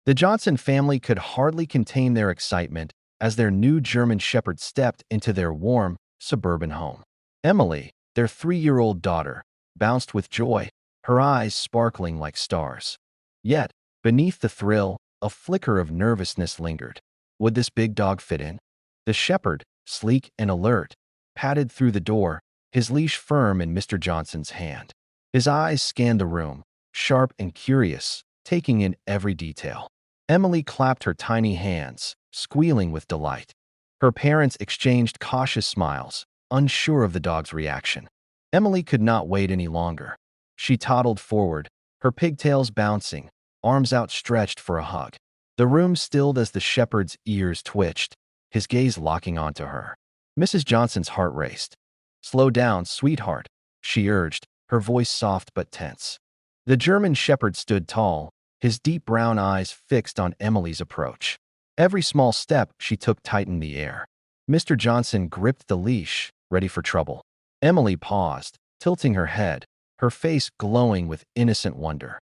The Johnson family could hardly contain their excitement as their new German Shepherd stepped into their warm, suburban home. Emily, their 3-year-old daughter, bounced with joy, her eyes sparkling like stars. Yet, beneath the thrill, a flicker of nervousness lingered. Would this big dog fit in? The shepherd, sleek and alert, padded through the door, his leash firm in Mr. Johnson's hand. His eyes scanned the room, sharp and curious, taking in every detail. Emily clapped her tiny hands, squealing with delight. Her parents exchanged cautious smiles, unsure of the dog's reaction. Emily could not wait any longer. She toddled forward, her pigtails bouncing, arms outstretched for a hug. The room stilled as the shepherd's ears twitched, his gaze locking onto her. Mrs. Johnson's heart raced. "Slow down, sweetheart," she urged, her voice soft but tense. The German shepherd stood tall, his deep brown eyes fixed on Emily's approach. Every small step she took tightened the air. Mr. Johnson gripped the leash, ready for trouble. Emily paused, tilting her head, her face glowing with innocent wonder.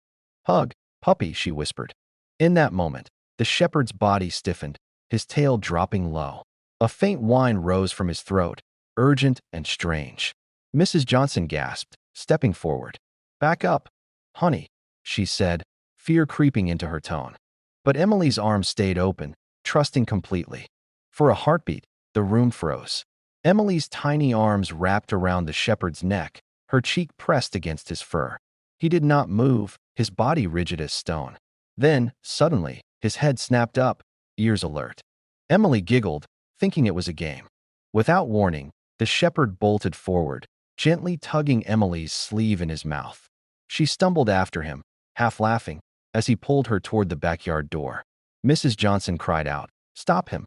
"Hug, puppy," she whispered. In that moment, the shepherd's body stiffened, his tail dropping low. A faint whine rose from his throat, urgent and strange. Mrs. Johnson gasped, stepping forward. "Back up, honey," she said, fear creeping into her tone. But Emily's arms stayed open, trusting completely. For a heartbeat, the room froze. Emily's tiny arms wrapped around the shepherd's neck, her cheek pressed against his fur. He did not move, his body rigid as stone. Then, suddenly, his head snapped up, ears alert. Emily giggled, thinking it was a game. Without warning, the shepherd bolted forward, gently tugging Emily's sleeve in his mouth. She stumbled after him, half laughing, as he pulled her toward the backyard door. Mrs. Johnson cried out, "Stop him!"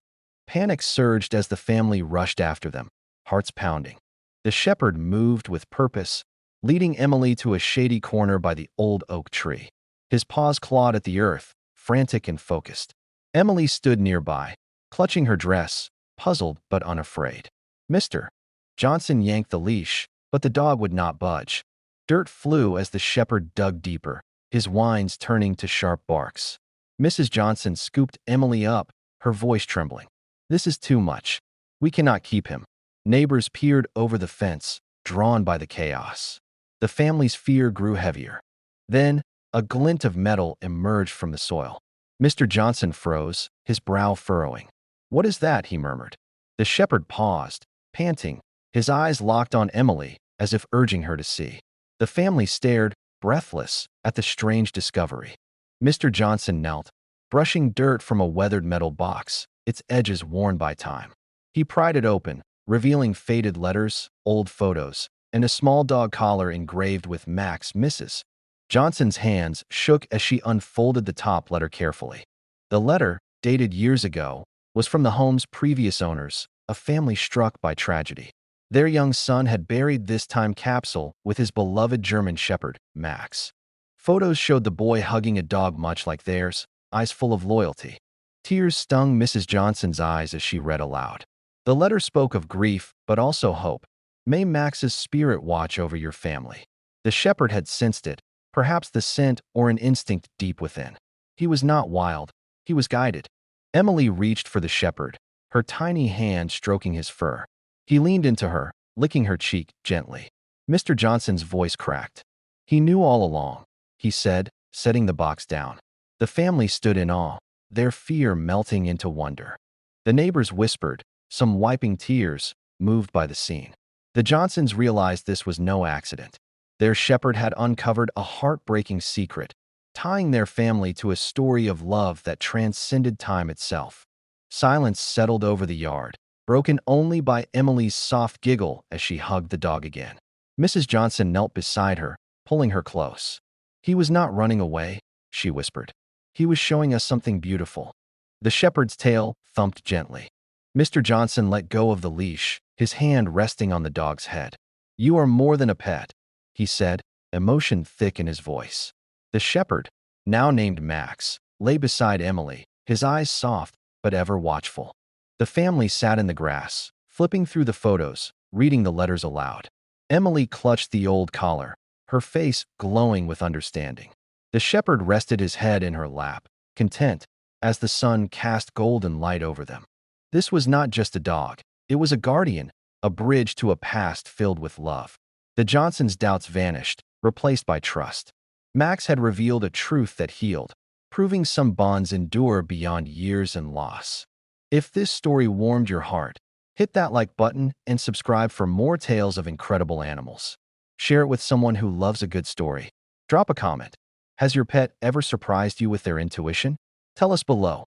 Panic surged as the family rushed after them, hearts pounding. The shepherd moved with purpose, leading Emily to a shady corner by the old oak tree. His paws clawed at the earth, frantic and focused. Emily stood nearby, clutching her dress, puzzled but unafraid. "Mr. Johnson yanked the leash, but the dog would not budge. Dirt flew as the shepherd dug deeper, his whines turning to sharp barks. Mrs. Johnson scooped Emily up, her voice trembling. "This is too much. We cannot keep him." Neighbors peered over the fence, drawn by the chaos. The family's fear grew heavier. Then, a glint of metal emerged from the soil. Mr. Johnson froze, his brow furrowing. "What is that?" he murmured. The shepherd paused, panting, his eyes locked on Emily, as if urging her to see. The family stared, breathless, at the strange discovery. Mr. Johnson knelt, brushing dirt from a weathered metal box, its edges worn by time. He pried it open, revealing faded letters, old photos, and a small dog collar engraved with Max, Mrs. Johnson's hands shook as she unfolded the top letter carefully. The letter, dated years ago, was from the home's previous owners, a family struck by tragedy. Their young son had buried this time capsule with his beloved German shepherd, Max. Photos showed the boy hugging a dog much like theirs, eyes full of loyalty. Tears stung Mrs. Johnson's eyes as she read aloud. The letter spoke of grief, but also hope. "May Max's spirit watch over your family." The shepherd had sensed it, perhaps the scent or an instinct deep within. He was not wild, he was guided. Emily reached for the shepherd, her tiny hand stroking his fur. He leaned into her, licking her cheek gently. Mr. Johnson's voice cracked. "He knew all along," he said, setting the box down. The family stood in awe, their fear melting into wonder. The neighbors whispered, some wiping tears, moved by the scene. The Johnsons realized this was no accident. Their shepherd had uncovered a heartbreaking secret, tying their family to a story of love that transcended time itself. Silence settled over the yard, broken only by Emily's soft giggle as she hugged the dog again. Mrs. Johnson knelt beside her, pulling her close. "He was not running away," she whispered. "He was showing us something beautiful." The shepherd's tail thumped gently. Mr. Johnson let go of the leash, his hand resting on the dog's head. "You are more than a pet," he said, emotion thick in his voice. The shepherd, now named Max, lay beside Emily, his eyes soft but ever watchful. The family sat in the grass, flipping through the photos, reading the letters aloud. Emily clutched the old collar, her face glowing with understanding. The shepherd rested his head in her lap, content, as the sun cast golden light over them. This was not just a dog. It was a guardian, a bridge to a past filled with love. The Johnsons' doubts vanished, replaced by trust. Max had revealed a truth that healed, proving some bonds endure beyond years and loss. If this story warmed your heart, hit that like button and subscribe for more tales of incredible animals. Share it with someone who loves a good story. Drop a comment. Has your pet ever surprised you with their intuition? Tell us below.